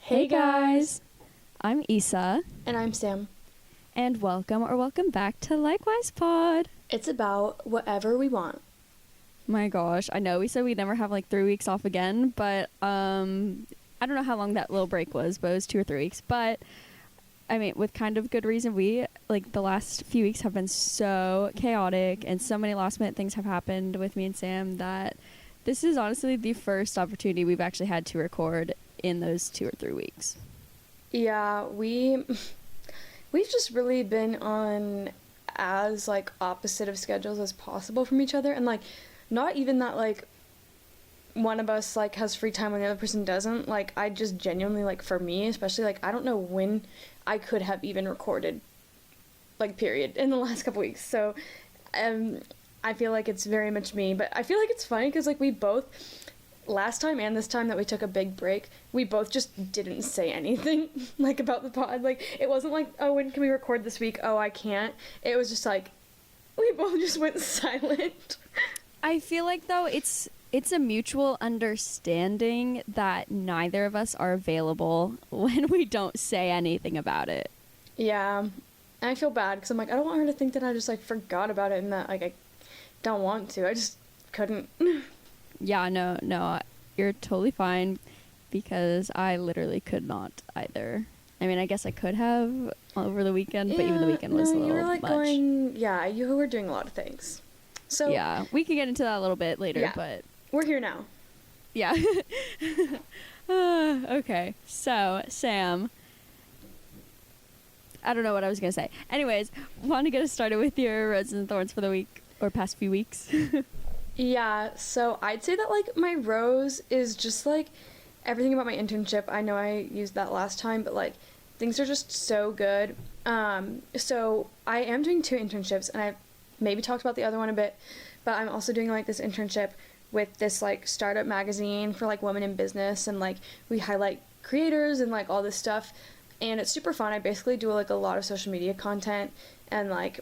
Hey guys! I'm Isa. And I'm Sam. And welcome back to Likewise Pod. It's about whatever we want. My gosh, I know we said we'd never have like 3 weeks off again, but I don't know how long that little break was, but it was 2 or 3 weeks. But I mean, with kind of good reason, we, like, the last few weeks have been so chaotic and so many last minute things have happened with me and Sam that this is honestly the first opportunity we've actually had to record in those 2 or 3 weeks. Yeah, we've just really been on as, like, opposite of schedules as possible from each other, and, like, not even that, like, one of us, like, has free time when the other person doesn't. Like, I just genuinely, like, for me especially, like, I don't know when I could have even recorded, like, period, in the last couple weeks. So I feel like it's very much me, but I feel like it's funny because, like, we both, last time and this time that we took a big break, we both just didn't say anything, like, about the pod. Like, it wasn't like, oh, when can we record this week? Oh, I can't. It was just like, we both just went silent. I feel like, though, it's a mutual understanding that neither of us are available when we don't say anything about it. Yeah, and I feel bad because I'm like, I don't want her to think that I just, like, forgot about it and that, like, I don't want to. I just couldn't. Yeah, no, you're totally fine because I literally could not either. I mean, I guess I could have over the weekend, but even the weekend was a little you were, like, much. You were doing a lot of things. So yeah, we could get into that a little bit later, but we're here now. Yeah. Okay, so Sam, I don't know what I was gonna say. Anyways, want to get us started with your roses and thorns for the week or past few weeks? Yeah, so I'd say that, like, my rose is just, like, everything about my internship. I know I used that last time, but, like, things are just so good. So I am doing 2 internships, and I've maybe talked about the other one a bit, but I'm also doing, like, this internship with this, like, startup magazine for, like, women in business, and, like, we highlight creators and, like, all this stuff, and it's super fun. I basically do, like, a lot of social media content and, like,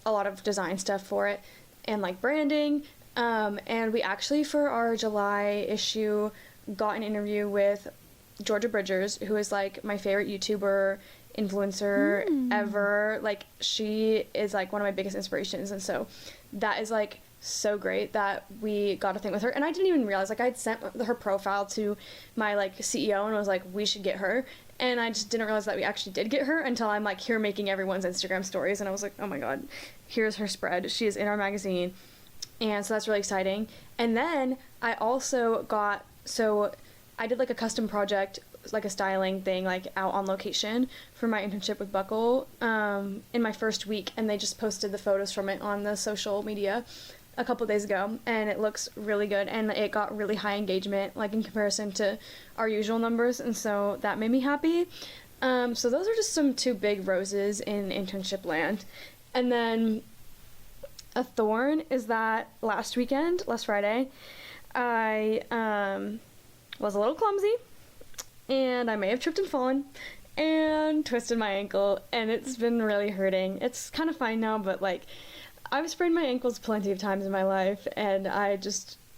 a lot of design stuff for it and, like, branding. And we actually, for our July issue, got an interview with Georgia Bridgers, who is, like, my favorite YouTuber influencer ever. Like, she is, like, one of my biggest inspirations, and so that is, like, so great that we got a thing with her. And I didn't even realize, like, I'd sent her profile to my, like, CEO and was like, we should get her, and I just didn't realize that we actually did get her until I'm, like, here making everyone's Instagram stories, and I was like, oh my god, here's her spread, she is in our magazine. And so that's really exciting. And then I also I did, like, a custom project, like a styling thing, like, out on location for my internship with Buckle in my first week, and they just posted the photos from it on the social media a couple days ago, and it looks really good, and it got really high engagement, like, in comparison to our usual numbers, and so that made me happy. So those are just some 2 big roses in internship land. And then a thorn is that last Friday, I was a little clumsy, and I may have tripped and fallen and twisted my ankle, and it's been really hurting. It's kind of fine now, but, like, I've sprained my ankles plenty of times in my life, and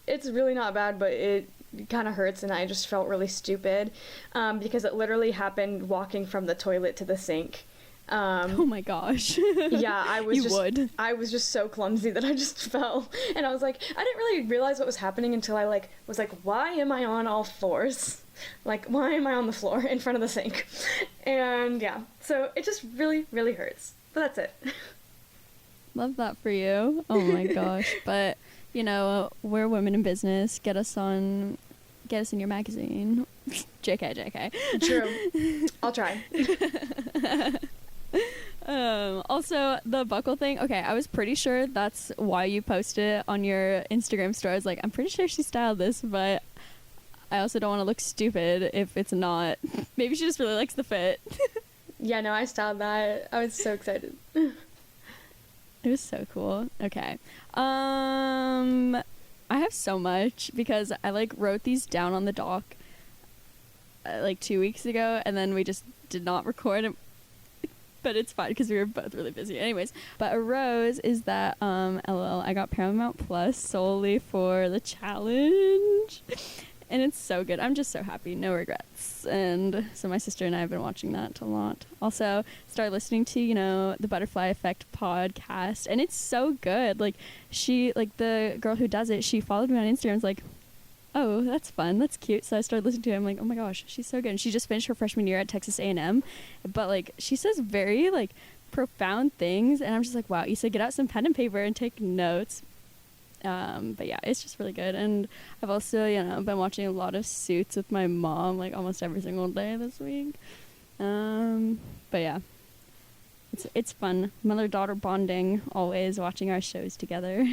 it's really not bad, but it kind of hurts, and I just felt really stupid because it literally happened walking from the toilet to the sink. Oh my gosh. Yeah, I was just so clumsy that I just fell, and I was like, I didn't really realize what was happening until I, like, was like, why am I on all fours? Like, why am I on the floor in front of the sink? And yeah, so it just really, really hurts, but that's it. Love that for you. Oh my gosh. But, you know, we're women in business. Get us in your magazine. JK. True. I'll try. Also, the buckle thing, okay, I was pretty sure that's why you posted it on your Instagram story. I was like, I'm pretty sure she styled this, but I also don't want to look stupid if it's not. Maybe she just really likes the fit. Yeah, no, I styled that. I was so excited. It was so cool. Okay. I have so much because I, like, wrote these down on the doc like 2 weeks ago, and then we just did not record it. But it's fine because we were both really busy. Anyways, but a rose is that LOL, I got Paramount Plus solely for the challenge. And it's so good. I'm just so happy. No regrets. And so my sister and I have been watching that a lot. Also, started listening to, the Butterfly Effect podcast. And it's so good. Like, the girl who does it, she followed me on Instagram. It's like, oh, that's fun. That's cute. So I started listening to it. I'm like, oh my gosh, she's so good. And she just finished her freshman year at Texas A&M. But, like, she says very, like, profound things. And I'm just like, wow, Issa, get out some pen and paper and take notes. But yeah, it's just really good. And I've also, been watching a lot of Suits with my mom, like almost every single day this week. But yeah, it's fun. Mother-daughter bonding, always watching our shows together.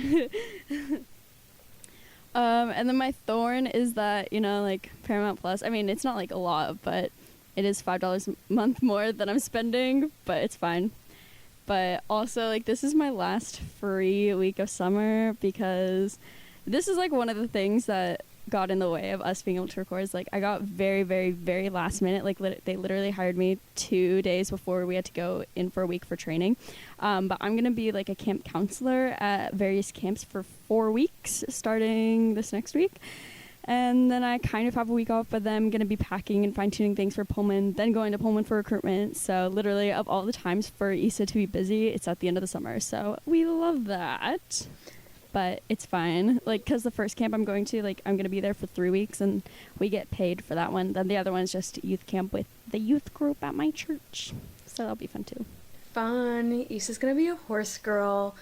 And then my thorn is that, like Paramount Plus, I mean, it's not like a lot, but it is $5 a month more than I'm spending, but it's fine. But also, like, this is my last free week of summer because this is, like, one of the things that got in the way of us being able to record. Is, like, I got very, very, very last minute. Like, they literally hired me 2 days before we had to go in for a week for training. But I'm going to be, like, a camp counselor at various camps for 4 weeks starting this next week. And then I kind of have a week off, but then I'm going to be packing and fine-tuning things for Pullman, then going to Pullman for recruitment. So literally, of all the times for Issa to be busy, it's at the end of the summer. So we love that. But it's fine. Like, because the first camp I'm going to, like, I'm going to be there for 3 weeks, and we get paid for that one. Then the other one's just youth camp with the youth group at my church. So that'll be fun, too. Fun. Issa's going to be a horse girl.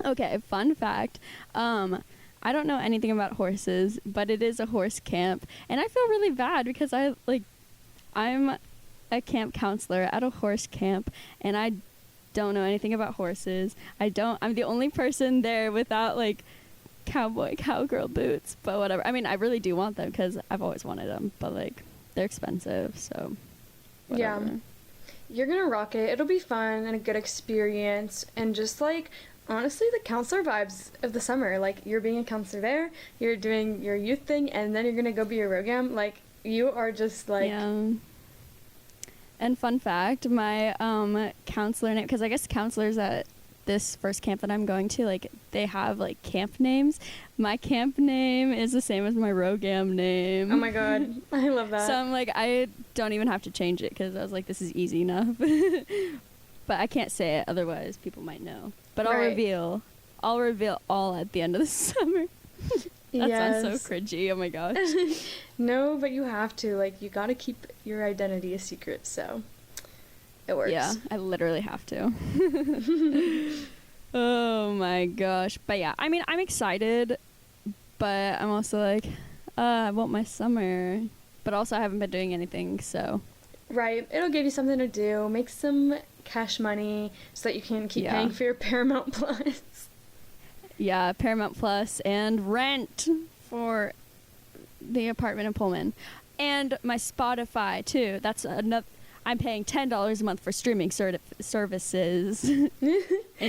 Okay, fun fact. I don't know anything about horses, but it is a horse camp, and I feel really bad because I'm a camp counselor at a horse camp, and I don't know anything about horses. I'm the only person there without like cowgirl boots, but whatever. I mean, I really do want them because I've always wanted them, but like they're expensive, so whatever. Yeah. You're gonna rock it. It'll be fun and a good experience, and just like honestly the counselor vibes of the summer. Like, you're being a counselor there, you're doing your youth thing, and then you're gonna go be a rogam. Like, you are just like... Yeah. And fun fact, my counselor name, because I guess counselors at this first camp that I'm going to, like, they have like camp names. My camp name is the same as my rogam name. Oh my god, I love that. So I'm like, I don't even have to change it because I was like, this is easy enough. But I can't say it, otherwise people might know. But I'll reveal all at the end of the summer. That sounds so cringy. Oh my gosh. No, but you have to. Like, you gotta keep your identity a secret, so it works. Yeah, I literally have to. Oh my gosh. But yeah, I mean, I'm excited, but I'm also like, I want my summer. But also I haven't been doing anything, so. Right. It'll give you something to do. Make some cash money so that you can keep paying for your Paramount Plus. Yeah, Paramount Plus and rent for the apartment in Pullman. And my Spotify, too. That's another... I'm paying $10 a month for streaming services. in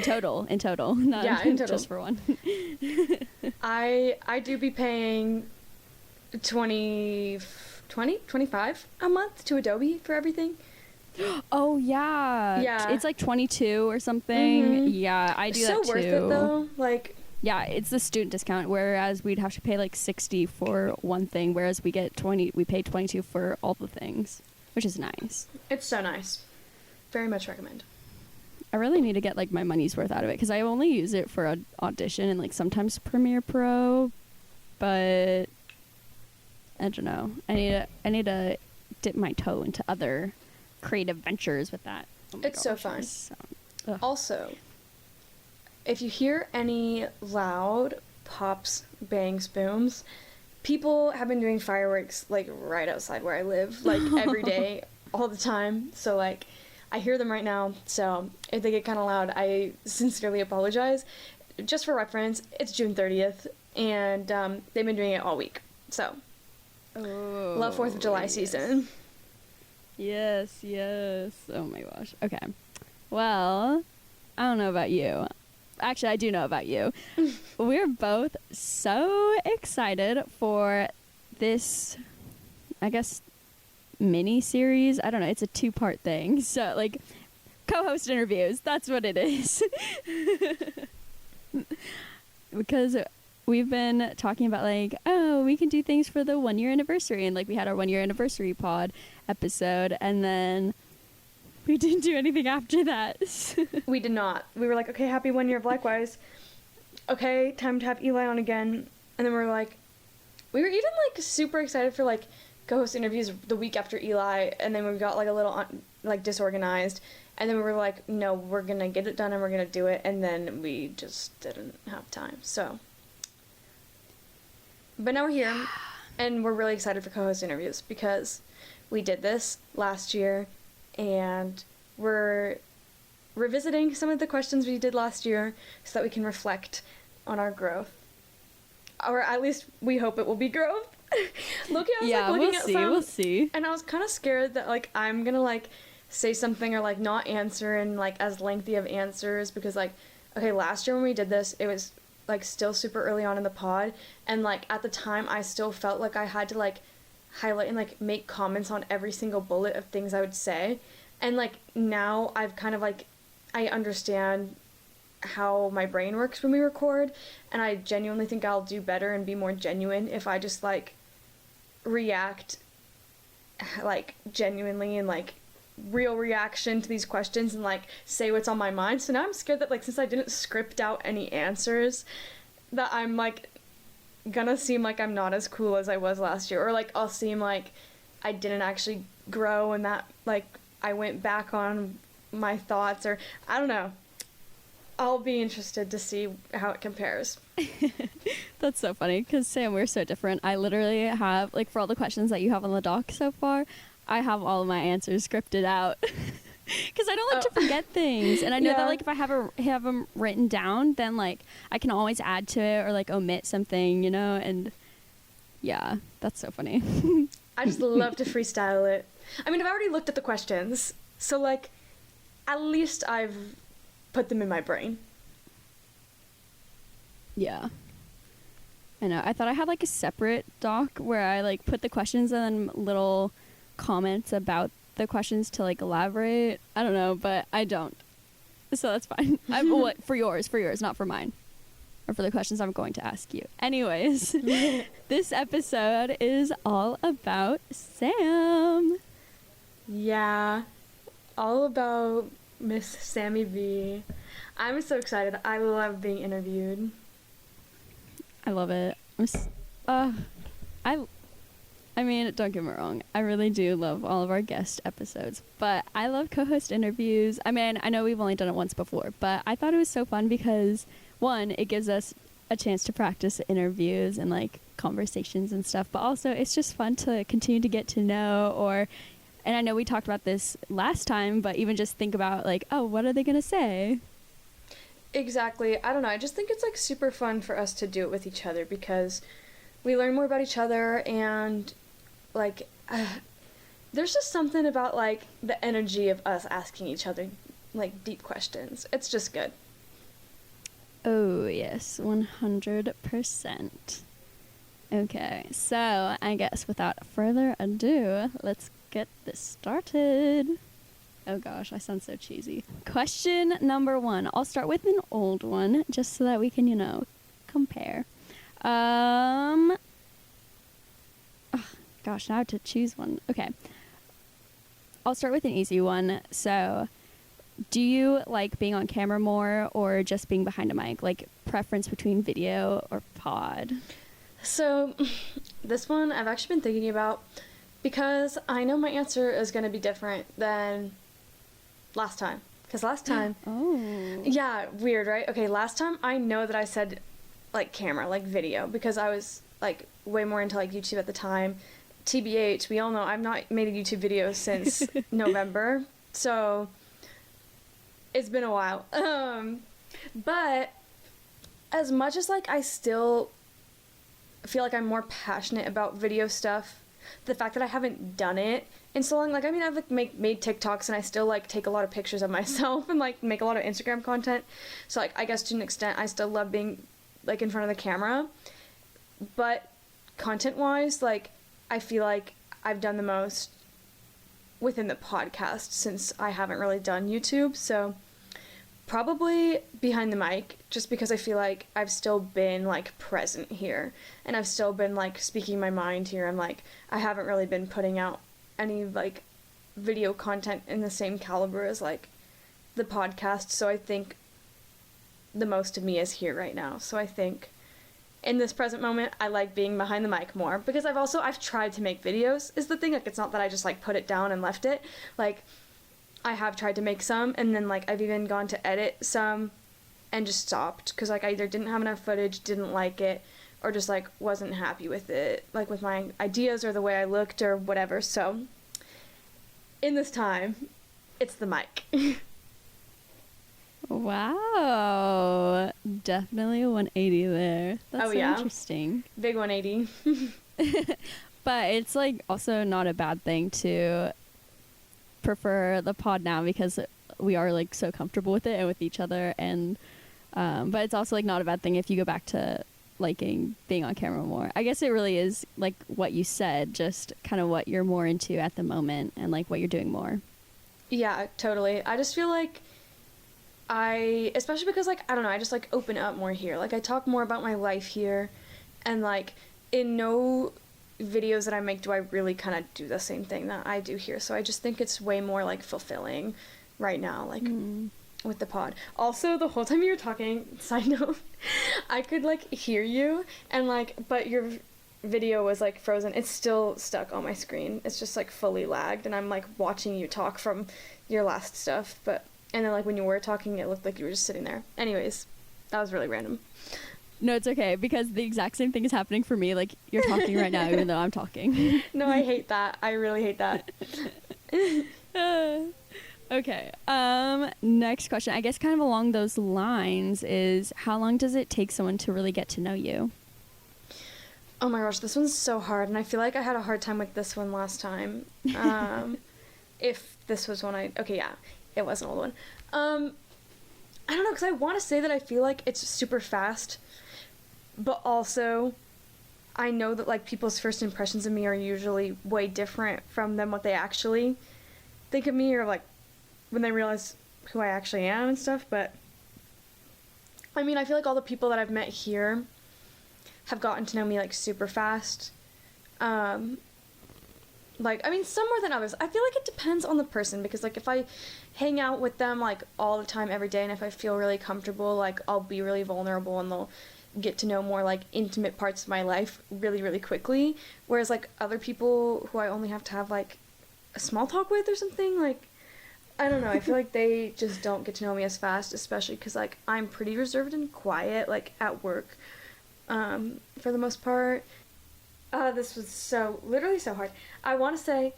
total. Not in total. Just for one. I do be paying 25 a month to Adobe for everything. Oh, yeah. Yeah. It's like 22 or something. Mm-hmm. Yeah, I do that too. So worth it, though. Like... Yeah, it's the student discount, whereas we'd have to pay like $60 for one thing, whereas we pay $22 for all the things, which is nice. It's so nice. Very much recommend. I really need to get like my money's worth out of it because I only use it for an audition and like sometimes Premiere Pro, but I don't know. I need to dip my toe into other creative ventures with that. Oh it's gosh, so fun. Also, if you hear any loud pops, bangs, booms, people have been doing fireworks, like, right outside where I live, like, every day, all the time. So, like, I hear them right now. So, if they get kind of loud, I sincerely apologize. Just for reference, it's June 30th, and they've been doing it all week. So, love 4th of July season. Yes. Oh, my gosh. Okay. Well, I don't know about you. Actually, I do know about you. We're both so excited for this, I guess, mini-series. I don't know. It's a 2-part thing. So, like, co-host interviews. That's what it is. Because we've been talking about like, oh, we can do things for the 1 year anniversary, and like we had our 1 year anniversary pod episode, and then we didn't do anything after that. We did not. We were like, okay, happy 1 year of Likewise. Okay, time to have Eli on again. And then we were like, we were even like super excited for like co-host interviews the week after Eli, and then we got like a little like disorganized, and then we were like, no, we're gonna get it done and we're gonna do it, and then we just didn't have time. So, but now we're here, and we're really excited for co-host interviews because we did this last year, and we're revisiting some of the questions we did last year so that we can reflect on our growth, or at least we hope it will be growth. Loki, I was like looking at some, we'll see. and I was kind of scared that like I'm gonna like say something or like not answer in like as lengthy of answers, because like, okay, last year when we did this, it was like still super early on in the pod, and like at the time I still felt like I had to like highlight and like make comments on every single bullet of things I would say, and like now I've kind of like, I understand how my brain works when we record, and I genuinely think I'll do better and be more genuine if I just like react like genuinely and like real reaction to these questions and like say what's on my mind. So now I'm scared that like since I didn't script out any answers, that I'm like gonna seem like I'm not as cool as I was last year, or like I'll seem like I didn't actually grow and that like I went back on my thoughts, or I don't know. I'll be interested to see how it compares. That's so funny because Sam, we're so different. I literally have like, for all the questions that you have on the doc so far, I have all of my answers scripted out because I don't like to forget things, and I know that like if I have them written down, then like I can always add to it or like omit something, you know. And yeah, that's so funny. I just love to freestyle it. I mean, I've already looked at the questions, so like at least I've put them in my brain. Yeah, I know. I thought I had like a separate doc where I like put the questions and then little comments about the questions to like elaborate. I don't know, but I don't, so that's fine. What for yours, not for mine, or for the questions I'm going to ask you. Anyways, this episode is all about Sam. Yeah, all about Miss Sammy V. I'm so excited. I love being interviewed. I love it. I mean, don't get me wrong. I really do love all of our guest episodes, but I love co-host interviews. I mean, I know we've only done it once before, but I thought it was so fun because, one, it gives us a chance to practice interviews and like conversations and stuff, but also it's just fun to continue to get to know, and I know we talked about this last time, but even just think about like, oh, what are they going to say? Exactly. I don't know. I just think it's like super fun for us to do it with each other because we learn more about each other, and like there's just something about like the energy of us asking each other like deep questions. It's just good. Oh yes, 100%. Okay, so I guess without further ado, let's get this started. Oh gosh, I sound so cheesy. Question number 1. I'll start with an old one just so that we can, you know, compare. Gosh, now I have to choose one. Okay. I'll start with an easy one. So, do you like being on camera more or just being behind a mic? Like, preference between video or pod? So, this one I've actually been thinking about because I know my answer is going to be different than last time. Because last time... Oh. Yeah, weird, right? Okay, last time I know that I said, like, camera, like video, because I was, like, way more into, like, YouTube at the time. TBH, we all know I've not made a YouTube video since November, so it's been a while. But as much as, like, I still feel like I'm more passionate about video stuff, the fact that I haven't done it in so long, like, I mean, I've like made TikToks and I still like take a lot of pictures of myself and like make a lot of Instagram content, so like I guess to an extent I still love being like in front of the camera, but content wise, like I feel like I've done the most within the podcast since I haven't really done YouTube. So Probably behind the mic, just because I feel like I've still been like present here, and I've still been like speaking my mind here, and like I haven't really been putting out any like video content in the same caliber as like the podcast. So I think the most of me is here right now. So I think in this present moment I like being behind the mic more, because I've tried to make videos is the thing. Like, it's not that I just like put it down and left it. Like, I have tried to make some, and then like I've even gone to edit some and just stopped, because like I either didn't have enough footage, didn't like it, or just like wasn't happy with it, like with my ideas or the way I looked or whatever. So in this time, it's the mic. Wow. Definitely a 180 there. That's so interesting. Big 180. But it's like also not a bad thing to prefer the pod now, because we are like so comfortable with it and with each other, and but it's also like not a bad thing if you go back to liking being on camera more. I guess it really is like what you said, just kind of what you're more into at the moment and like what you're doing more. Yeah, totally. I just feel like especially because like I don't know, I just like open up more here. Like, I talk more about my life here, and like in no videos that I make do I really kind of do the same thing that I do here. So I just think it's way more like fulfilling right now, like with the pod. Also, the whole time you were talking, side note, I could like hear you, and like, but your video was like frozen. It's still stuck on my screen. It's just like fully lagged, and I'm like watching you talk from your last stuff, and then like when you were talking, it looked like you were just sitting there. Anyways, that was really random. No, it's okay, because the exact same thing is happening for me. Like, you're talking right now, even though I'm talking. No, I hate that. I really hate that. Okay. Next question, I guess kind of along those lines, is how long does it take someone to really get to know you? Oh my gosh, this one's so hard, and I feel like I had a hard time with this one last time. If this was one okay, yeah, it was an old one. I don't know, because I want to say that I feel like it's super fast, but also I know that like people's first impressions of me are usually way different from them what they actually think of me, or like when they realize who I actually am and stuff. But I mean, I feel like all the people that I've met here have gotten to know me like super fast. Like, I mean, some more than others. I feel like it depends on the person, because like if I hang out with them like all the time every day, and if I feel really comfortable, like I'll be really vulnerable, and they'll get to know more like intimate parts of my life really, really quickly. Whereas like other people who I only have to have like a small talk with or something, like, I don't know, I feel like they just don't get to know me as fast, especially because like I'm pretty reserved and quiet like at work, for the most part. This was literally so hard. I want to say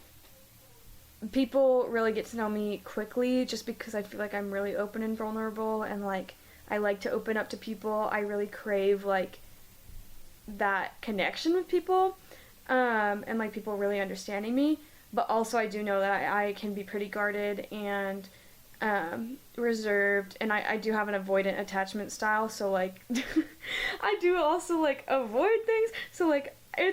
people really get to know me quickly, just because I feel like I'm really open and vulnerable, and like I like to open up to people. I really crave like that connection with people, and like people really understanding me. But also I do know that I can be pretty guarded and reserved, and I do have an avoidant attachment style, so like I do also like avoid things. So like I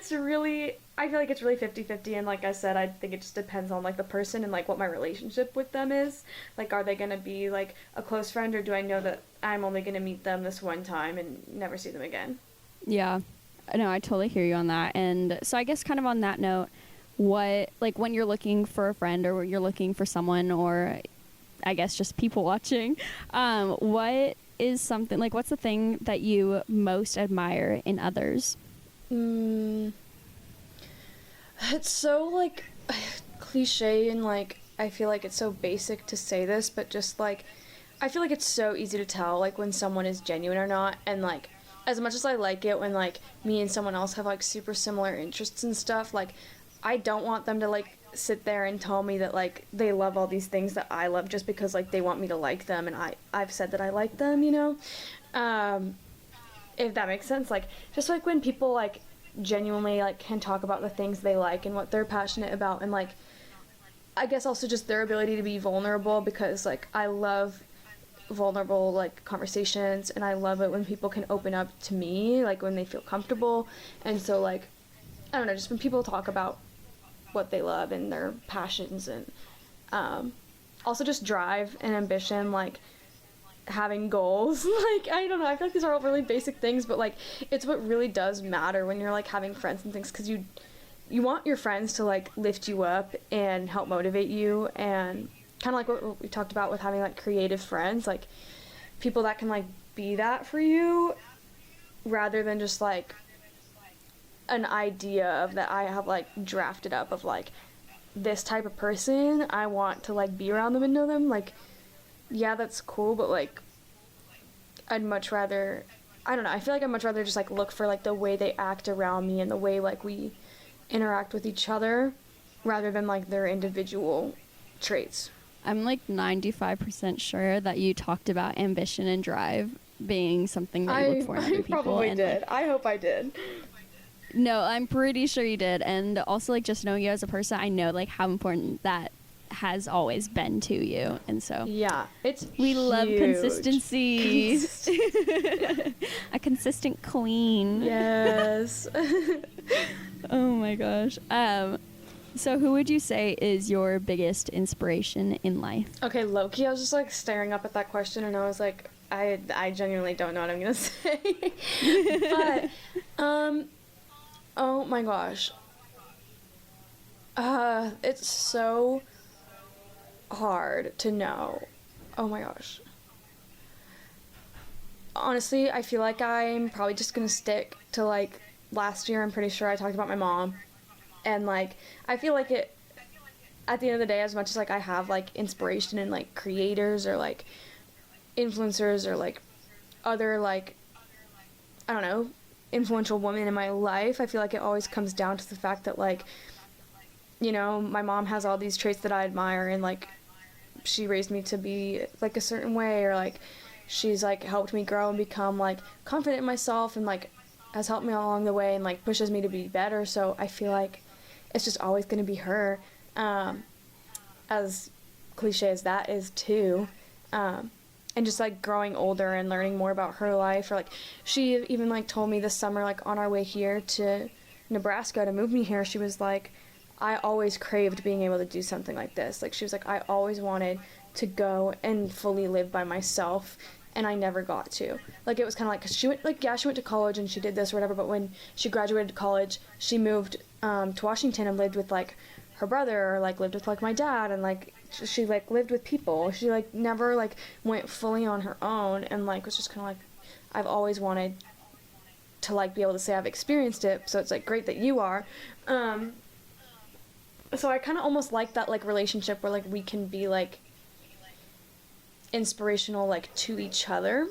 feel like it's really 50-50, and like I said, I think it just depends on like the person and like what my relationship with them is. Like, are they gonna be like a close friend, or do I know that I'm only gonna meet them this one time and never see them again? Yeah, no, I totally hear you on that. And so I guess kind of on that note, what, like when you're looking for a friend, or you're looking for someone, or I guess just people watching, what is something, like what's the thing that you most admire in others? It's so like cliche, and like I feel like it's so basic to say this, but just like I feel like it's so easy to tell like when someone is genuine or not. And like as much as I like it when like me and someone else have like super similar interests and stuff, like I don't want them to like sit there and tell me that like they love all these things that I love just because like they want me to like them, and I've said that I like them, you know? If that makes sense. Like just like when people like genuinely like can talk about the things they like and what they're passionate about, and like I guess also just their ability to be vulnerable, because like I love vulnerable like conversations, and I love it when people can open up to me, like when they feel comfortable. And so like I don't know, just when people talk about what they love and their passions, and also just drive and ambition. Like having goals. Like, I don't know, I feel like these are all really basic things, but like it's what really does matter when you're like having friends and things, because you want your friends to like lift you up and help motivate you, and kind of like what we talked about with having like creative friends, like people that can like be that for you, rather than just like an idea of that I have like drafted up of like this type of person I want to like be around them and know them. Like, yeah, that's cool, but like I'd much rather, I don't know, I feel like I'd much rather just like look for like the way they act around me and the way like we interact with each other, rather than like their individual traits. I'm like 95% sure that you talked about ambition and drive being something that you look for in other people. I probably and did. I hope I did. No, I'm pretty sure you did. And also, like, just knowing you as a person, I know, like, how important that has always been to you. And so yeah, we huge. love consistency. A consistent queen. Yes. Oh my gosh. So who would you say is your biggest inspiration in life? Okay, low-key, I was just like staring up at that question, and I was like, I genuinely don't know what I'm gonna say. But oh my gosh, it's so hard to know. Oh my gosh. Honestly, I feel like I'm probably just gonna stick to like last year. I'm pretty sure I talked about my mom, and like I feel like it, at the end of the day, as much as like I have like inspiration in like creators or like influencers or like other like, I don't know, influential women in my life, I feel like it always comes down to the fact that like, you know, my mom has all these traits that I admire, and like she raised me to be like a certain way, or like she's like helped me grow and become like confident in myself, and like has helped me along the way and like pushes me to be better. So I feel like it's just always going to be her, as cliche as that is too. And just like growing older and learning more about her life, or like she even like told me this summer, like on our way here to Nebraska to move me here, she was like, I always craved being able to do something like this. Like she was like, I always wanted to go and fully live by myself, and I never got to. Like it was kind of like, 'cause she went like, yeah, she went to college and she did this or whatever, but when she graduated college, she moved to Washington and lived with like her brother, or like lived with like my dad, and like she like lived with people. She like never like went fully on her own, and like was just kind of like, I've always wanted to like be able to say I've experienced it, so it's like great that you are. So I kind of almost like that like relationship where like we can be like inspirational like to each other.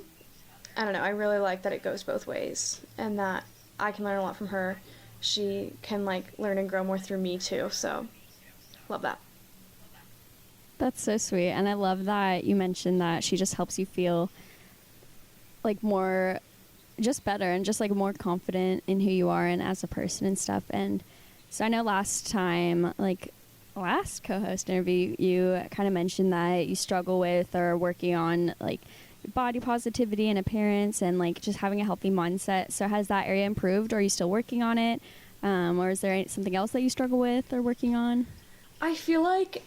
I don't know, I really like that it goes both ways, and that I can learn a lot from her. She can like learn and grow more through me too, so love that. That's so sweet. And I love that you mentioned that she just helps you feel like more just better and just like more confident in who you are and as a person and stuff. And so I know last co-host interview, you kind of mentioned that you struggle with or working on like body positivity and appearance and like just having a healthy mindset. So has that area improved, or are you still working on it? Or is there something else that you struggle with or working on? I feel like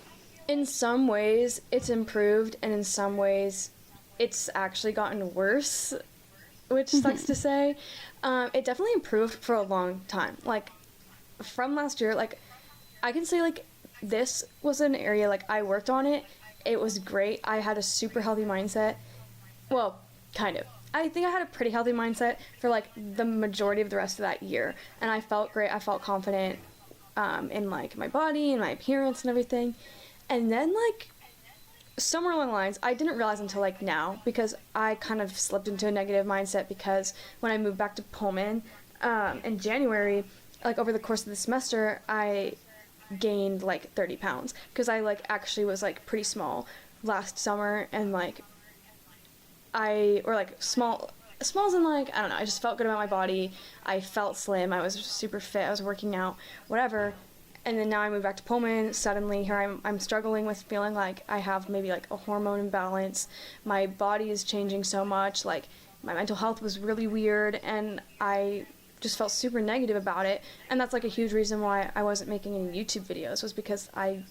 in some ways it's improved, and in some ways it's actually gotten worse, which sucks to say. It definitely improved for a long time. Like from last year, like I can say like this was an area like I worked on it. It was great. I had a super healthy mindset. Well, kind of. I think I had a pretty healthy mindset for like the majority of the rest of that year, and I felt great. I felt confident in like my body and my appearance and everything. And then like somewhere along the lines, I didn't realize until like now, because I kind of slipped into a negative mindset, because when I moved back to Pullman in January, like over the course of the semester, I gained like 30 pounds, because I like actually was like pretty small last summer, and like smalls in like, I don't know, I just felt good about my body. I felt slim. I was super fit. I was working out, whatever. And then now I moved back to Pullman. Suddenly here I'm struggling with feeling like I have maybe like a hormone imbalance. My body is changing so much. Like my mental health was really weird, and I just felt super negative about it. And that's like a huge reason why I wasn't making any YouTube videos, was because I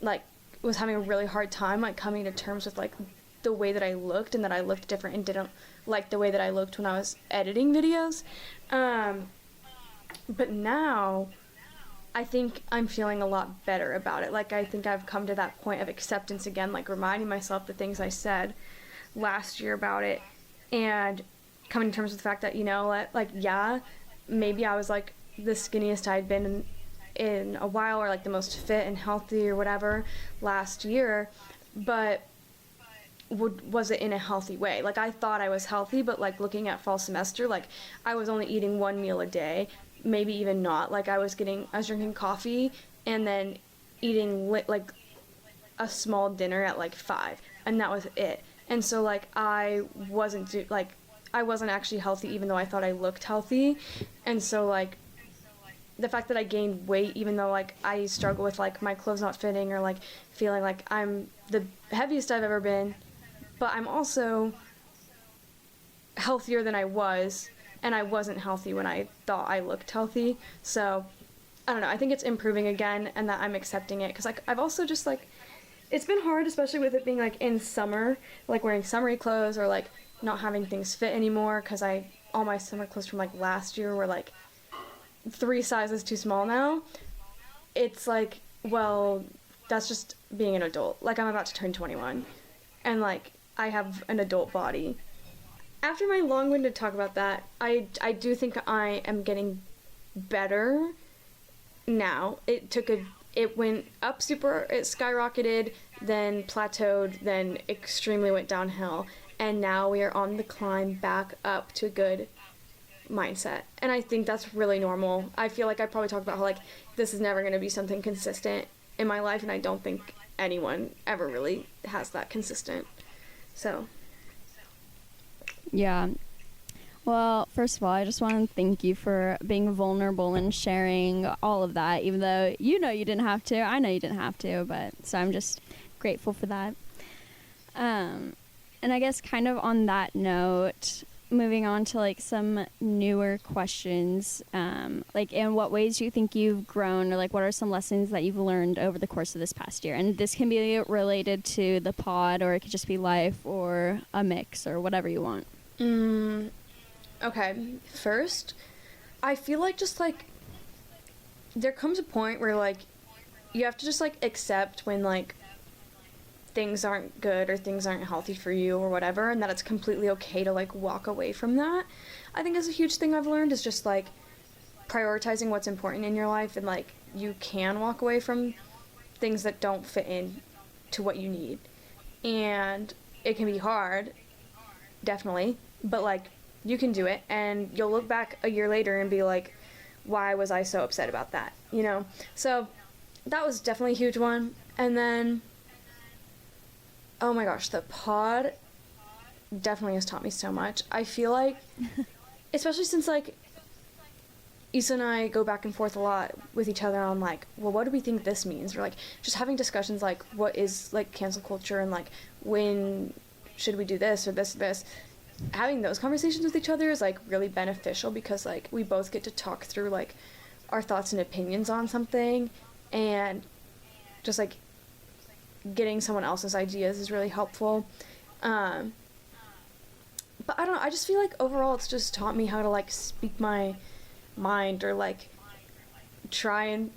like was having a really hard time like coming to terms with like the way that I looked, and that I looked different and didn't like the way that I looked when I was editing videos. But now I think I'm feeling a lot better about it. Like, I think I've come to that point of acceptance again, like reminding myself the things I said last year about it, and coming to terms with the fact that, you know, like, yeah, maybe I was like the skinniest I'd been in a while, or like the most fit and healthy or whatever last year, but was it in a healthy way? Like, I thought I was healthy, but like looking at fall semester, like I was only eating one meal a day, maybe even not. Like, I was drinking coffee and then eating like a small dinner at like 5, and that was it. And so like I wasn't actually healthy, even though I thought I looked healthy. And so like the fact that I gained weight, even though like I struggle with like my clothes not fitting, or like feeling like I'm the heaviest I've ever been, but I'm also healthier than I was, and I wasn't healthy when I thought I looked healthy. So I don't know, I think it's improving again, and that I'm accepting it, because like I've also just like, it's been hard, especially with it being like in summer, like wearing summery clothes, or like not having things fit anymore, because all my summer clothes from like last year were like 3 sizes too small now. It's like, well, that's just being an adult. Like, I'm about to turn 21, and like I have an adult body. After my long-winded talk about that, I do think I am getting better now. It went up super, it skyrocketed, then plateaued, then extremely went downhill, and now we are on the climb back up to a good mindset. And I think that's really normal. I feel like I probably talked about how like this is never going to be something consistent in my life, and I don't think anyone ever really has that consistent. So Yeah. Well, first of all, I just want to thank you for being vulnerable and sharing all of that, even though you know you didn't have to. I know you didn't have to, but so I'm just grateful for that. And I guess kind of on that note, moving on to like some newer questions, like in what ways do you think you've grown, or like what are some lessons that you've learned over the course of this past year? And this can be related to the pod, or it could just be life, or a mix, or whatever you want. Okay, first, I feel like just like there comes a point where like you have to just like accept when like things aren't good or things aren't healthy for you or whatever, and that it's completely okay to like walk away from that. I think is a huge thing I've learned, is just like prioritizing what's important in your life, and like you can walk away from things that don't fit in to what you need. And it can be hard, definitely, but like you can do it, and you'll look back a year later and be like, why was I so upset about that, you know? So that was definitely a huge one. And then, oh my gosh, the pod definitely has taught me so much. I feel like, especially since like Issa and I go back and forth a lot with each other on like, well, what do we think this means? Or like just having discussions like, what is like cancel culture, and like when should we do this or this. Having those conversations with each other is like really beneficial, because like we both get to talk through like our thoughts and opinions on something, and just like getting someone else's ideas is really helpful. But I don't know, I just feel like overall it's just taught me how to like speak my mind, or like try and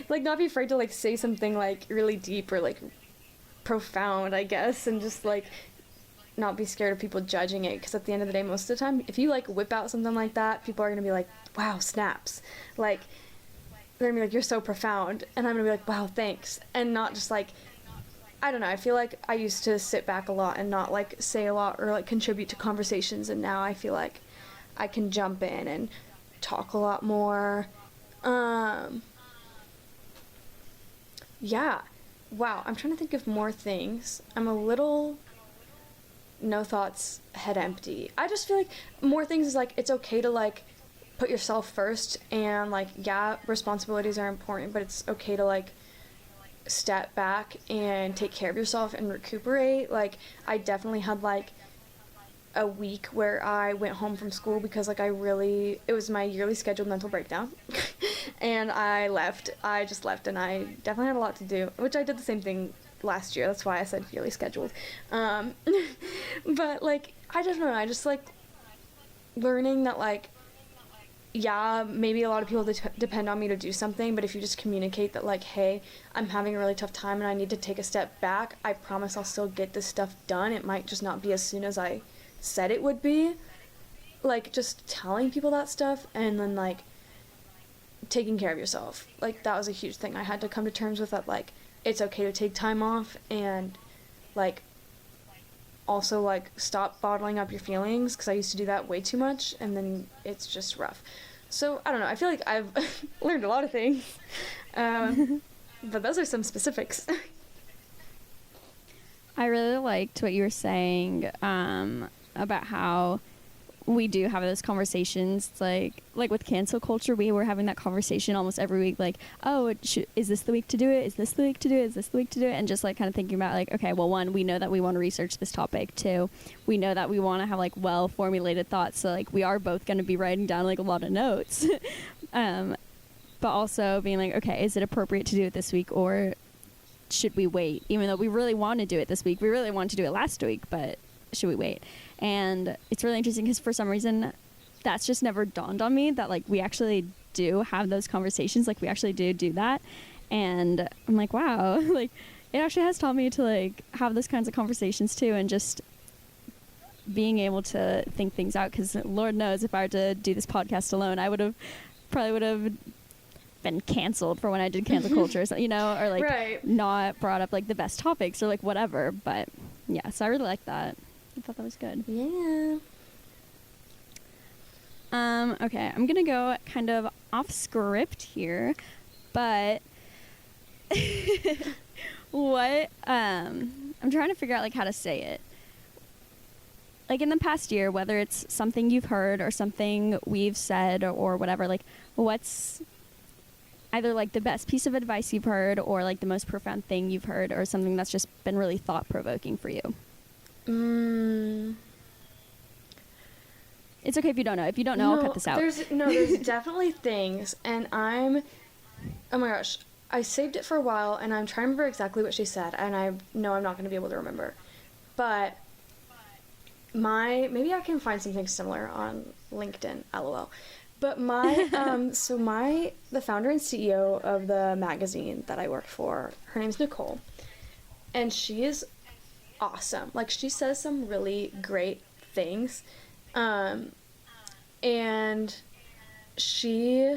like not be afraid to like say something like really deep or like profound, I guess, and just like not be scared of people judging it, because at the end of the day, most of the time, if you like whip out something like that, people are gonna be like, wow, snaps, like they're gonna be like, you're so profound, and I'm gonna be like, wow, thanks, and not just like, I don't know, I feel like I used to sit back a lot and not like say a lot or like contribute to conversations, and now I feel like I can jump in and talk a lot more. Yeah, wow, I'm trying to think of more things. I'm a little no thoughts, head empty. I just feel like more things is like, it's okay to like put yourself first, and like, yeah, responsibilities are important, but it's okay to like step back and take care of yourself and recuperate. Like, I definitely had like a week where I went home from school because like it was my yearly scheduled mental breakdown. And I just left, and I definitely had a lot to do, which I did the same thing last year. That's why I said yearly scheduled. But like, I don't know, I just like learning that like, yeah, maybe a lot of people depend on me to do something, but if you just communicate that like, hey, I'm having a really tough time and I need to take a step back, I promise I'll still get this stuff done. It might just not be as soon as I said it would be. Like, just telling people that stuff, and then like taking care of yourself. Like, that was a huge thing I had to come to terms with, that like, it's okay to take time off, and like also like stop bottling up your feelings, because I used to do that way too much, and then it's just rough. So I don't know, I feel like I've learned a lot of things, but those are some specifics. I really liked what you were saying about how we do have those conversations, like with cancel culture. We were having that conversation almost every week, like, oh, is this the week to do it? Is this the week to do it? Is this the week to do it? And just like kind of thinking about like, okay, well, one, we know that we want to research this topic. Two, we know that we want to have like well formulated thoughts. So like we are both going to be writing down like a lot of notes, but also being like, okay, is it appropriate to do it this week, or should we wait? Even though we really want to do it this week, we really wanted to do it last week, but should we wait? And it's really interesting because for some reason that's just never dawned on me, that like we actually do have those conversations, like we actually do that. And I'm like, wow, like it actually has taught me to like have those kinds of conversations too, and just being able to think things out, because Lord knows if I were to do this podcast alone, I probably would have been canceled for when I did cancel culture, you know, or like Right. not brought up like the best topics or like whatever. But yeah, so I really like that. I thought that was good. Yeah. Okay, I'm gonna go kind of off script here, but what I'm trying to figure out like how to say it. Like in the past year, whether it's something you've heard or something we've said or whatever, like what's either like the best piece of advice you've heard, or like the most profound thing you've heard, or something that's just been really thought-provoking for you? It's okay if you don't know. If you don't know, I'll cut this out. There's definitely things, and oh my gosh, I saved it for a while, and I'm trying to remember exactly what she said, and I know I'm not going to be able to remember, but maybe I can find something similar on LinkedIn, lol. But the founder and CEO of the magazine that I work for, her name's Nicole, and she is awesome. Like, she says some really great things, and she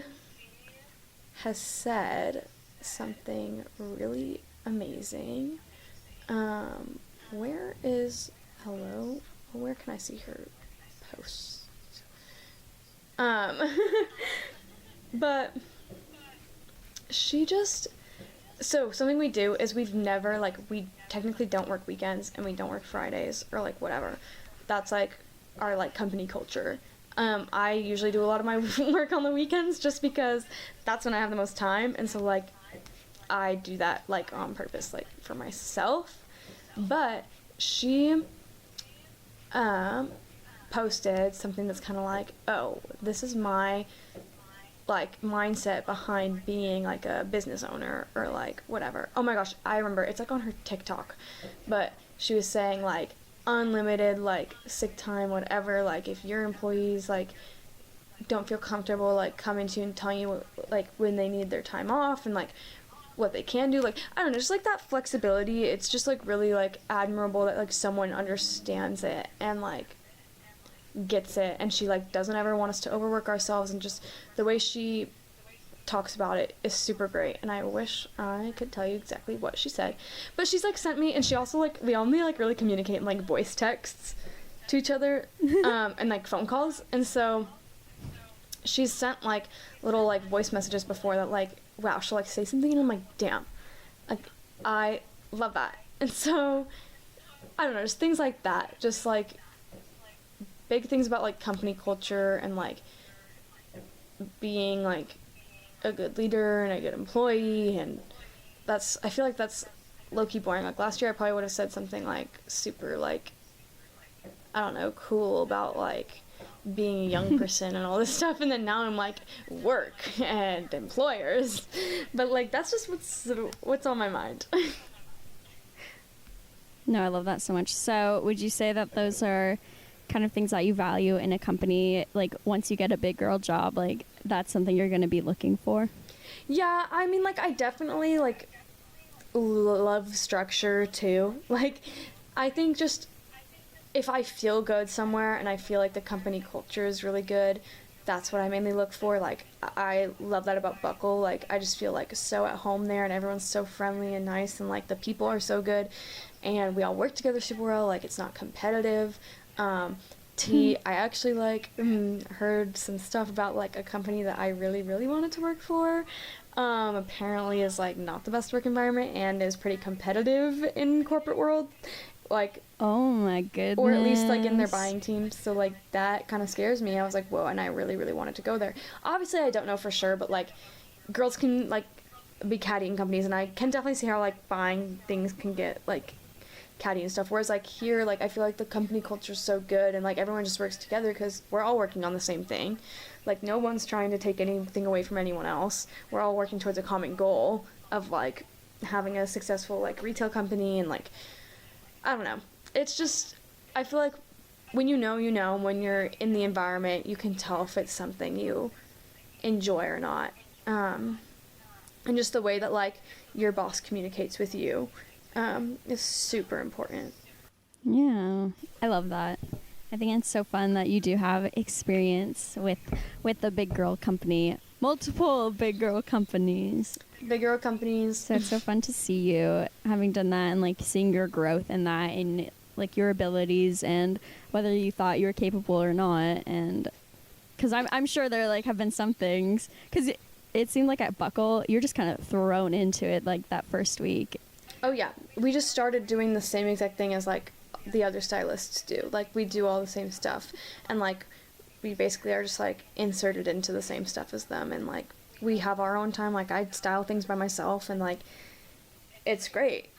has said something really amazing. Where can I see her posts? But she just, so something we do is we technically don't work weekends, and we don't work Fridays, or like whatever. That's like our like company culture. I usually do a lot of my work on the weekends just because that's when I have the most time, and so like I do that like on purpose, like for myself. But she posted something that's kind of like, oh, this is my like mindset behind being like a business owner, or like whatever. Oh my gosh, I remember, it's like on her TikTok, but she was saying like unlimited like sick time, whatever, like if your employees like don't feel comfortable like coming to you and telling you like when they need their time off, and like what they can do, like I don't know, just like that flexibility. It's just like really like admirable that like someone understands it and like gets it, and she like doesn't ever want us to overwork ourselves, and just the way she talks about it is super great. And I wish I could tell you exactly what she said, but she's like sent me, and she also like, we only like really communicate in like voice texts to each other and like phone calls, and so she's sent like little like voice messages before that, like, wow, she'll like say something and I'm like, damn, like I love that. And so I don't know, just things like that, just like big things about like company culture and like being like a good leader and a good employee. And I feel like that's low-key boring. Like last year I probably would have said something like super like, I don't know, cool about like being a young person and all this stuff, and then now I'm like work and employers, but like that's just what's on my mind. No, I love that so much. So would you say that those are kind of things that you value in a company? Like once you get a big girl job, like that's something you're going to be looking for? Yeah, I mean, like I definitely like love structure too. Like I think just if I feel good somewhere and I feel like the company culture is really good, that's what I mainly look for. Like I love that about Buckle. Like I just feel like so at home there, and everyone's so friendly and nice, and like the people are so good, and we all work together super well. Like it's not competitive. I actually like heard some stuff about like a company that I really really wanted to work for. Apparently is like not the best work environment and is pretty competitive in corporate world. Like, oh my goodness. Or at least like in their buying teams. So like that kind of scares me. I was like, whoa, and I really really wanted to go there. Obviously I don't know for sure, but like girls can like be catty in companies, and I can definitely see how like buying things can get like catty and stuff. Whereas like here, like I feel like the company culture is so good, and like everyone just works together because we're all working on the same thing. Like no one's trying to take anything away from anyone else. We're all working towards a common goal of like having a successful like retail company, and like I don't know. It's just I feel like when you know, when you're in the environment, you can tell if it's something you enjoy or not. And just the way that like your boss communicates with you is super important. Yeah, I love that. I think it's so fun that you do have experience with the big girl company, multiple big girl companies. Big girl companies. So it's so fun to see you having done that, and like seeing your growth in that, and like your abilities, and whether you thought you were capable or not. And because I'm sure there like have been some things, because it seemed like at Buckle you're just kind of thrown into it like that first week. Oh yeah, we just started doing the same exact thing as like the other stylists do. Like we do all the same stuff, and like we basically are just like inserted into the same stuff as them, and like we have our own time. Like I style things by myself, and like it's great.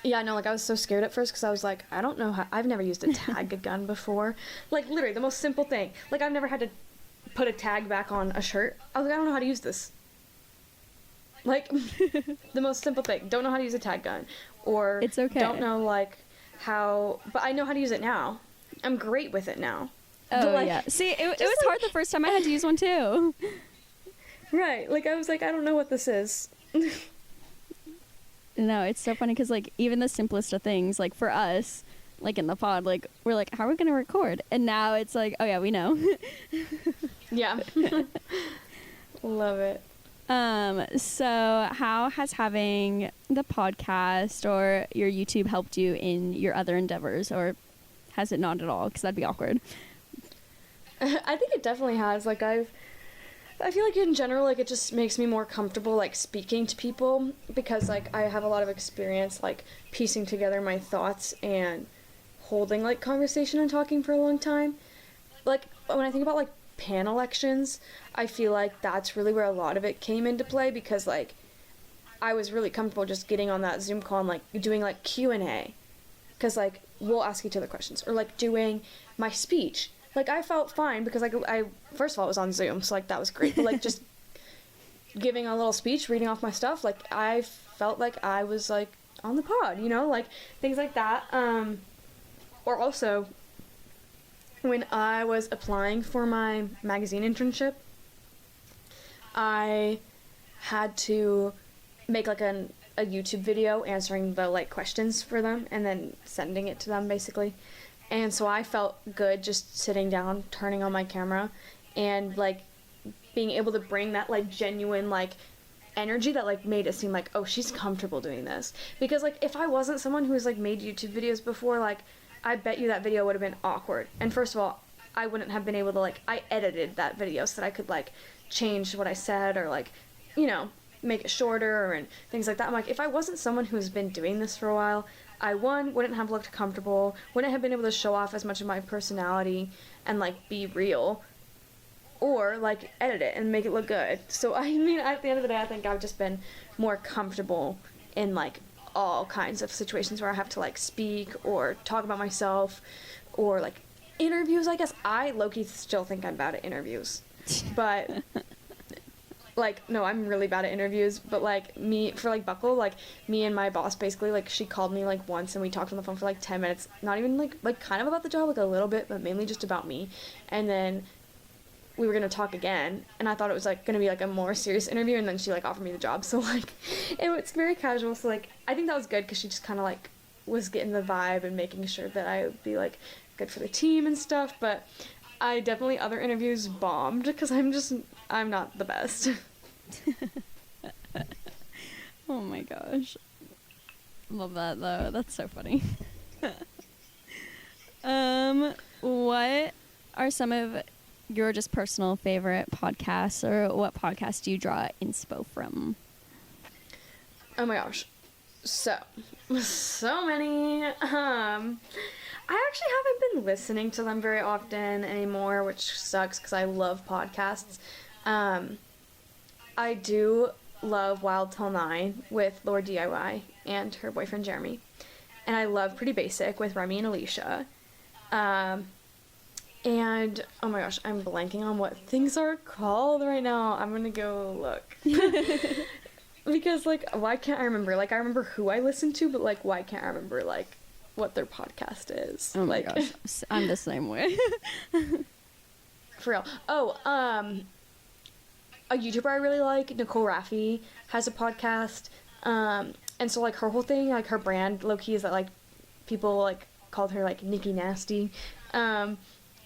Yeah, no, like I was so scared at first because I was like, I don't know how, I've never used a tag gun before. Like literally the most simple thing. Like I've never had to put a tag back on a shirt. I was like, I don't know how to use this. Like the most simple thing. Don't know how to use a tag gun, or it's okay. Don't know like how, but I know how to use it now. I'm great with it now. Oh but, like, yeah. See, it was hard the first time I had to use one too. Right. Like I was like, I don't know what this is. No, it's so funny because like even the simplest of things, like for us, like in the pod, like we're like, how are we gonna record? And now it's like, oh yeah, we know. Yeah. Love it. So how has having the podcast or your YouTube helped you in your other endeavors, or has it not at all? Because that'd be awkward. I think it definitely has. Like I feel like in general, like it just makes me more comfortable like speaking to people, because like I have a lot of experience like piecing together my thoughts and holding like conversation and talking for a long time. Like when I think about like pan elections, I feel like that's really where a lot of it came into play, because like I was really comfortable just getting on that Zoom call and like doing like Q&A, because like we'll ask each other questions, or like doing my speech. Like I felt fine because like I first of all it was on Zoom, so like that was great, but like just giving a little speech, reading off my stuff, like I felt like I was like on the pod, you know, like things like that. Or also when I was applying for my magazine internship, I had to make like a YouTube video answering the like questions for them and then sending it to them basically. And so I felt good just sitting down, turning on my camera, and like being able to bring that like genuine like energy that like made it seem like, oh, she's comfortable doing this. Because like if I wasn't someone who has like made YouTube videos before, like I bet you that video would have been awkward. And first of all, I wouldn't have been able to like, I edited that video so that I could like change what I said, or like, you know, make it shorter and things like that. I'm like, if I wasn't someone who's been doing this for a while, I wouldn't have looked comfortable, wouldn't have been able to show off as much of my personality and like be real, or like edit it and make it look good. So I mean, at the end of the day, I think I've just been more comfortable in like all kinds of situations where I have to like speak or talk about myself, or like interviews, I guess. I low-key still think I'm bad at interviews. But, like, no, I'm really bad at interviews. But, like, for, like, Buckle, like, me and my boss, basically, like, she called me, like, once, and we talked on the phone for, like, 10 minutes. Not even, like, kind of about the job, like, a little bit, but mainly just about me. And then we were gonna talk again, and I thought it was, like, gonna be, like, a more serious interview, and then she, like, offered me the job. So, like, it's very casual. So, like, I think that was good, because she just kind of, like, was getting the vibe and making sure that I would be, like, good for the team and stuff. But I definitely, other interviews bombed, because I'm not the best. Oh my gosh. Love that, though. That's so funny. What are some of your just personal favorite podcasts, or what podcast do you draw inspo from? Oh my gosh. So many. I actually haven't been listening to them very often anymore, which sucks because I love podcasts. I do love Wild Till 9 with Lord DIY and her boyfriend Jeremy. And I love Pretty Basic with Remy and Alicia. And, oh my gosh, I'm blanking on what things are called right now. I'm gonna go look. Because, like, why can't I remember? Like, I remember who I listened to, but, like, why can't I remember, like, what their podcast is? Oh my like, gosh, I'm the same way. For real. Oh, a YouTuber I really like, Nicole Raffi, has a podcast. And so, like, her whole thing, like, her brand, low-key, is that, like, people, like, called her, like, Nikki Nasty.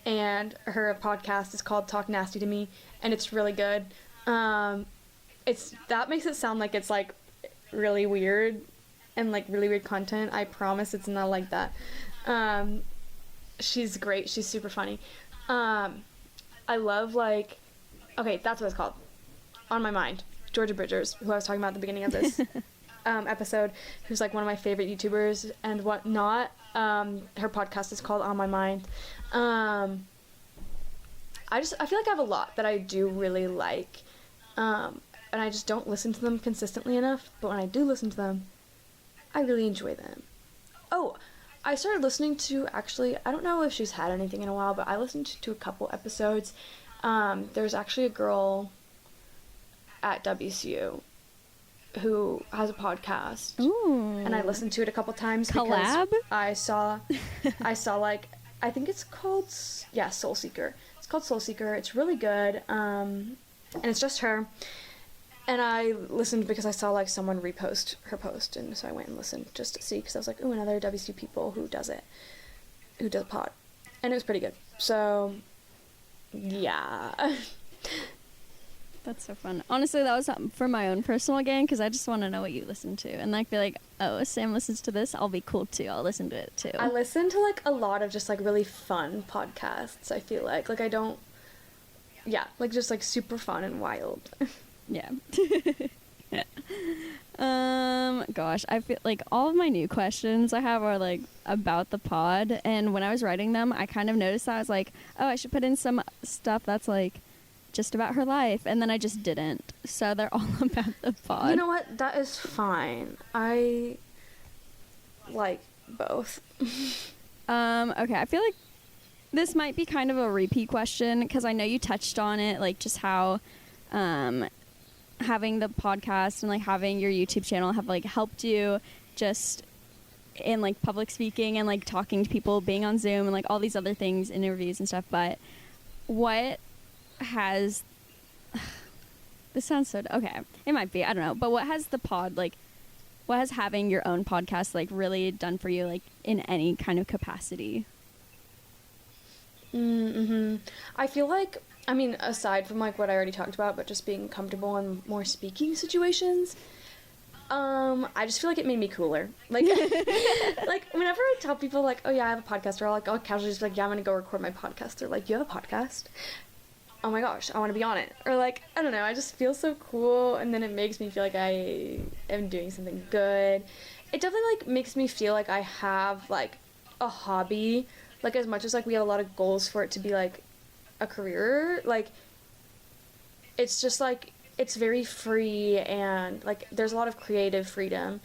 And her podcast is called Talk Nasty to Me, and it's really good. That makes it sound like it's, like, really weird and, like, really weird content. I promise it's not like that. She's great. She's super funny. I love, like, okay, that's what it's called. On My Mind. Georgia Bridgers, who I was talking about at the beginning of this episode, who's, like, one of my favorite YouTubers and whatnot. Her podcast is called On My Mind. I feel like I have a lot that I do really like. And I just don't listen to them consistently enough, but when I do listen to them, I really enjoy them. Oh, I started listening to, actually, I don't know if she's had anything in a while, but I listened to a couple episodes. There's actually a girl at WCU who has a podcast. Ooh. And I listened to it a couple times. Collab? Because I saw, like, I think it's called, Soul Seeker. It's called Soul Seeker. It's really good. And it's just her. And I listened because I saw, like, someone repost her post, and so I went and listened just to see, because I was like, ooh, another WC people who does a pod. And it was pretty good. So, yeah. That's so fun. Honestly, that was something for my own personal gain, because I just want to know what you listen to. And I feel like, oh, if Sam listens to this, I'll be cool too. I'll listen to it too. I listen to, like, a lot of just, like, really fun podcasts, I feel like. Like, I don't, like, just, like, super fun and wild. Yeah. Gosh, I feel like all of my new questions I have are, like, about the pod. And when I was writing them, I kind of noticed that I was like, oh, I should put in some stuff that's, like, just about her life, and then I just didn't. So they're all about the pod. You know what? That is fine. I like both. Okay, I feel like this might be kind of a repeat question, because I know you touched on it, like, just how having the podcast and, like, having your YouTube channel have, like, helped you just in, like, public speaking and, like, talking to people, being on Zoom and, like, all these other things, interviews and stuff. But what has this sounds so okay, it might be, I don't know, but what has the pod, like, what has having your own podcast, like, really done for you, like, in any kind of capacity? I feel like, I mean, aside from, like, what I already talked about, but just being comfortable in more speaking situations, I just feel like it made me cooler. Like, like, whenever I tell people, like, oh yeah, I have a podcast, or I'll casually just be like, yeah, I'm gonna go record my podcast. They're like, you have a podcast? Oh my gosh, I want to be on it. Or, like, I don't know, I just feel so cool, and then it makes me feel like I am doing something good. It definitely, like, makes me feel like I have, like, a hobby. Like, as much as, like, we have a lot of goals for it to be, like, a career, like, it's just, like, it's very free, and, like, there's a lot of creative freedom,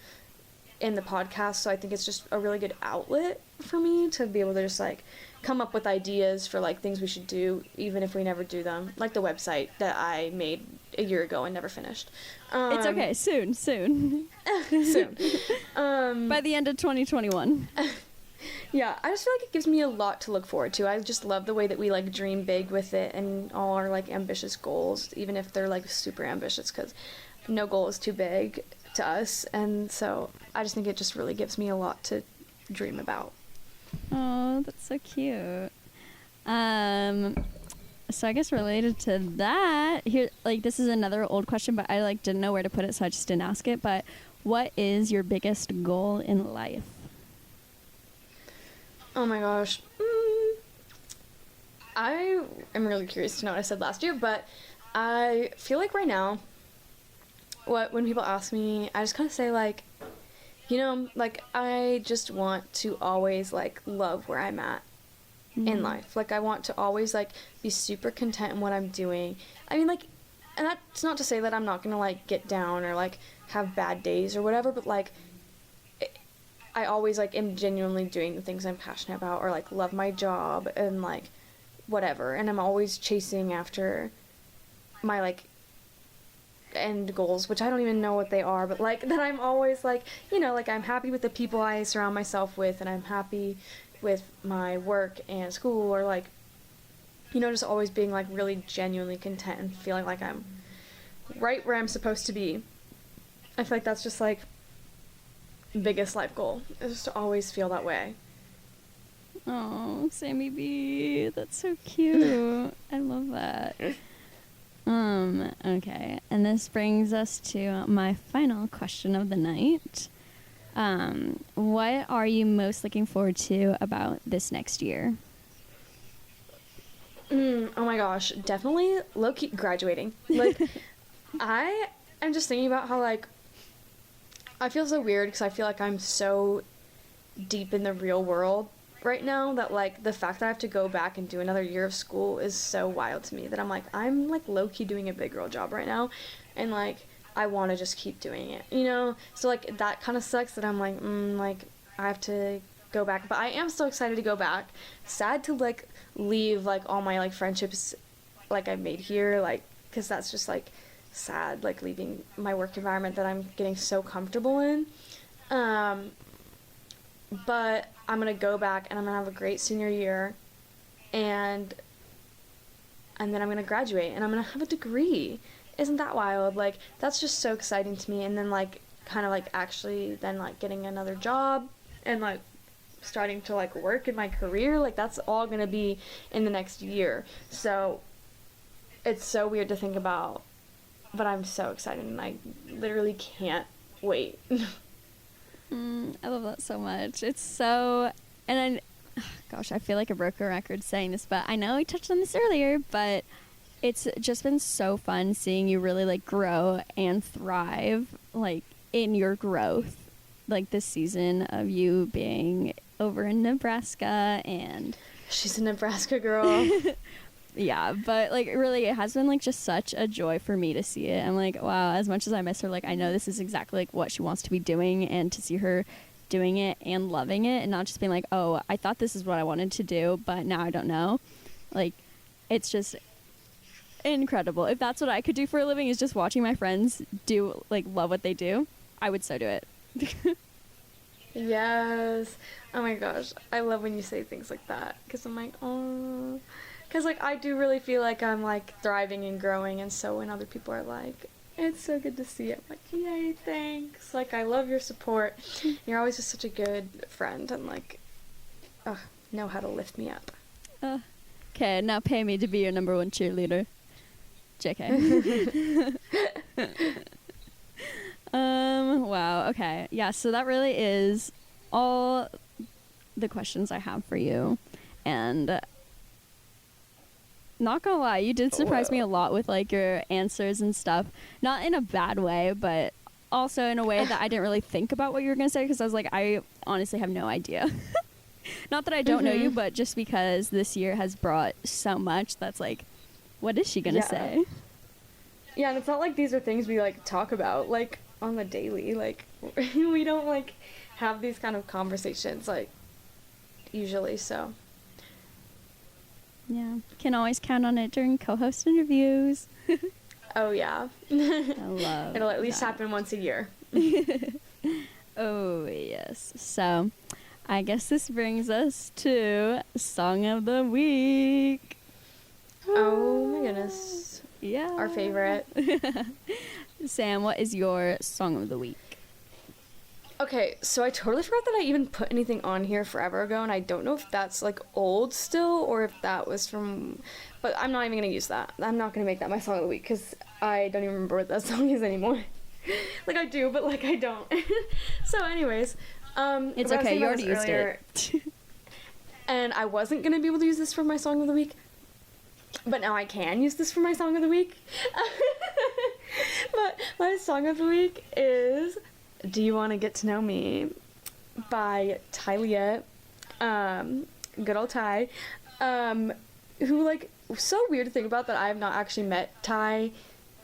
in the podcast, so I think it's just a really good outlet for me to be able to just like come up with ideas for like things we should do even if we never do them, like the website that I made a year ago and never finished. It's okay, soon soon. By the end of 2021. Yeah, I just feel like it gives me a lot to look forward to. I just love the way that we like dream big with it and all our like ambitious goals, even if they're like super ambitious, because no goal is too big to us. And so I just think it just really gives me a lot to dream about. Oh, that's so cute. So I guess related to that, here, like, this is another old question, but I like didn't know where to put it, so I just didn't ask it. But what is your biggest goal in life? Oh my gosh. I am really curious to know what I said last year, but I feel like right now, when people ask me, I just kind of say like, you know, like I just want to always like love where I'm at in life. Like I want to always like be super content in what I'm doing. I mean like, and that's not to say that I'm not gonna like get down or like have bad days or whatever, but like I always like am genuinely doing the things I'm passionate about or like love my job and like whatever, and I'm always chasing after my like end goals, which I don't even know what they are, but like that I'm always like, you know, like I'm happy with the people I surround myself with, and I'm happy with my work and school, or like, you know, just always being like really genuinely content and feeling like I'm right where I'm supposed to be. I feel like that's just like biggest life goal, is just to always feel that way. Oh, Sammy B, that's so cute. I love that. Okay, and this brings us to my final question of the night. What are you most looking forward to about this next year? Oh my gosh, definitely low-key graduating. Like, I am just thinking about how, like, I feel so weird because I feel like I'm so deep in the real world right now that, like, the fact that I have to go back and do another year of school is so wild to me that I'm, like, low-key doing a big girl job right now, and, like, I want to just keep doing it, you know? So, like, that kind of sucks that I'm, like, like, I have to go back, but I am so excited to go back. Sad to, like, leave, like, all my, like, friendships, like, I've made here, like, because that's just, like, sad, like, leaving my work environment that I'm getting so comfortable in. But I'm gonna go back and I'm gonna have a great senior year, and then I'm gonna graduate and I'm gonna have a degree. Isn't that wild? Like, that's just so exciting to me. And then, like, kind of, like, actually then, like, getting another job and, like, starting to, like, work in my career, like, that's all gonna be in the next year. So it's so weird to think about, but I'm so excited and I literally can't wait. I love that so much. It's so, and gosh, I feel like a broken record saying this, but I know we touched on this earlier, but it's just been so fun seeing you really like grow and thrive like in your growth, like this season of you being over in Nebraska. And she's a Nebraska girl. Yeah, but like really it has been like just such a joy for me to see it. I'm like, wow, as much as I miss her, like I know this is exactly like what she wants to be doing, and to see her doing it and loving it and not just being like, oh, I thought this is what I wanted to do, but now I don't know. Like, it's just incredible. If that's what I could do for a living, is just watching my friends do, like, love what they do, I would so do it. Yes. Oh my gosh. I love when you say things like that, because I'm like, oh. Because, like, I do really feel like I'm, like, thriving and growing, and so when other people are like, it's so good to see it, I'm like, yay, thanks. Like, I love your support. You're always just such a good friend, and, like, know how to lift me up. Okay, now pay me to be your number one cheerleader. JK. Wow, okay. Yeah, so that really is all the questions I have for you. And not gonna lie, you did surprise me a lot with like your answers and stuff. Not in a bad way, but also in a way that I didn't really think about what you were gonna say, because I was like, I honestly have no idea. Not that I don't know you, but just because this year has brought so much that's like, what is she gonna say? Yeah, and it's not like these are things we like talk about. Like, on the daily. Like, we don't, like, have these kind of conversations, like, usually, so. Yeah. Can always count on it during co-host interviews. Oh, yeah. I love It'll at least that. happen once a year. Oh, yes. So, I guess this brings us to Song of the Week. Oh, my goodness. Yeah. Our favorite. Sam, what is your Song of the Week? Okay, so I totally forgot that I even put anything on here forever ago, and I don't know if that's, like, old still, or if that was from... But I'm not even going to use that. I'm not going to make that my Song of the Week, because I don't even remember what that song is anymore. Like, I do, but, like, I don't. So, anyways... It's okay, you already used it. And I wasn't going to be able to use this for my Song of the Week, but now I can use this for my Song of the Week. But my Song of the Week is Do You Want to Get to Know Me by Talia, good old Ty, who, like, so weird to think about that I have not actually met Ty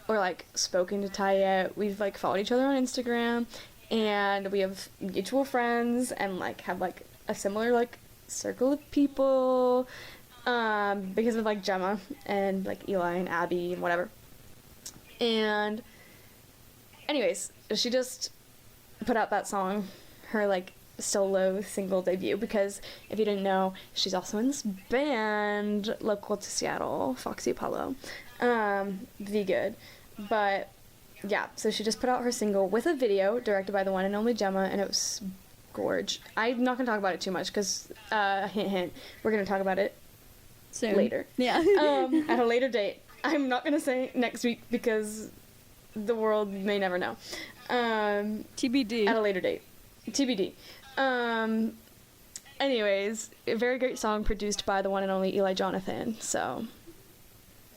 or, like, spoken to Ty yet. We've, like, followed each other on Instagram, and we have mutual friends and, like, have, like, a similar, like, circle of people, because of, like, Gemma and, like, Eli and Abby and whatever. And anyways, she just put out that song, her, like, solo single debut, because if you didn't know, she's also in this band local to Seattle, Foxy Apollo, Be Good. But yeah, so she just put out her single with a video directed by the one and only Gemma, and it was gorge. I'm not gonna talk about it too much because hint hint, we're gonna talk about it Soon. later. Yeah. At a later date. I'm not gonna say next week because the world may never know. TBD. At a later date. TBD. Anyways, a very great song produced by the one and only Eli Jonathan, so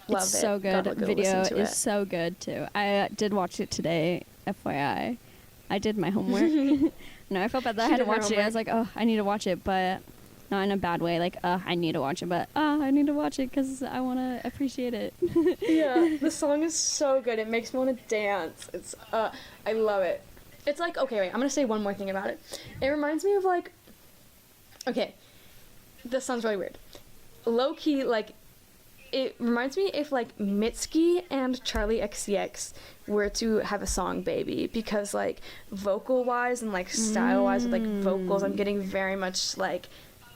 love it's it. so good. Gotta go Video listen to is it. so good too. I did watch it today, FYI. I did my homework. No, I felt bad that I She had to did her watch it. I was like, oh, I need to watch it, but not in a bad way. Like, I need to watch it, but I need to watch it because I want to appreciate it. Yeah, the song is so good. It makes me want to dance. It's I love it. It's like, okay, wait, I'm gonna say one more thing about it. It reminds me of, like, okay, this sounds really weird. Low key, like, it reminds me if, like, Mitski and Charlie XCX were to have a song baby, because, like, vocal wise and, like, style wise with, like, vocals, I'm getting very much, like,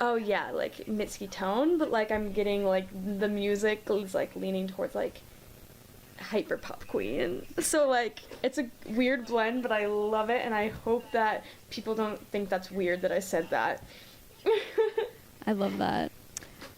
oh yeah, like, Mitski tone, but, like, I'm getting, like, the music is, like, leaning towards, like, hyper pop queen. So, like, it's a weird blend, but I love it, and I hope that people don't think that's weird that I said that. I love that.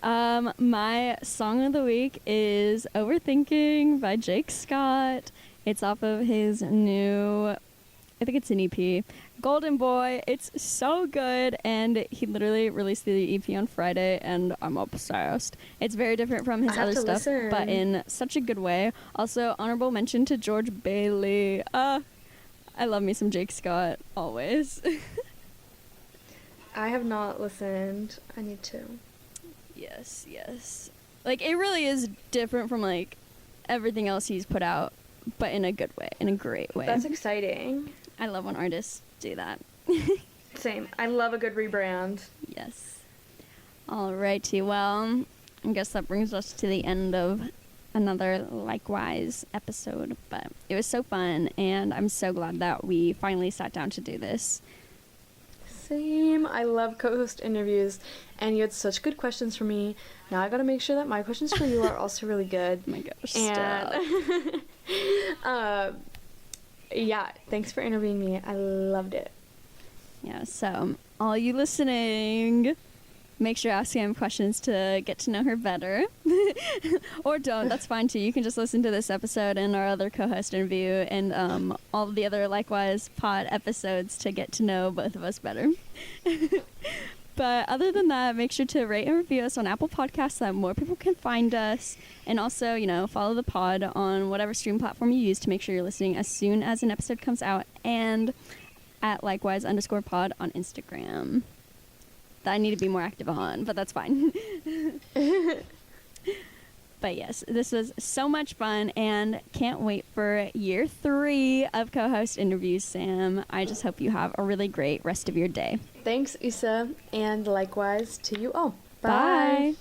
My song of the week is Overthinking by Jake Scott. It's off of his new, I think it's an EP, Golden Boy. It's so good, and he literally released the EP on Friday, and I'm obsessed. It's very different from his other stuff, but in such a good way. Also, honorable mention to George Bailey. I love me some Jake Scott, always. I have not listened. I need to. Yes. Like, it really is different from, like, everything else he's put out, but in a good way, in a great way. That's exciting. I love when artists do that. Same. I love a good rebrand. Yes. Alrighty, well, I guess that brings us to the end of another Likewise episode, but it was so fun, and I'm so glad that we finally sat down to do this. Same. I love co-host interviews, and you had such good questions for me. Now I gotta make sure that my questions for you are also really good. Oh my gosh, And yeah, thanks for interviewing me. I loved it. Yeah, so all you listening, make sure to ask him questions to get to know her better. Or don't, that's fine too. You can just listen to this episode and our other co-host interview and all the other Likewise pod episodes to get to know both of us better. But other than that, make sure to rate and review us on Apple Podcasts so that more people can find us. And also, follow the pod on whatever stream platform you use to make sure you're listening as soon as an episode comes out. And at likewise_pod on Instagram. That I need to be more active on, but that's fine. But yes, this was so much fun and can't wait for year 3 of co-host interviews, Sam. I just hope you have a really great rest of your day. Thanks, Issa, and likewise to you all. Bye.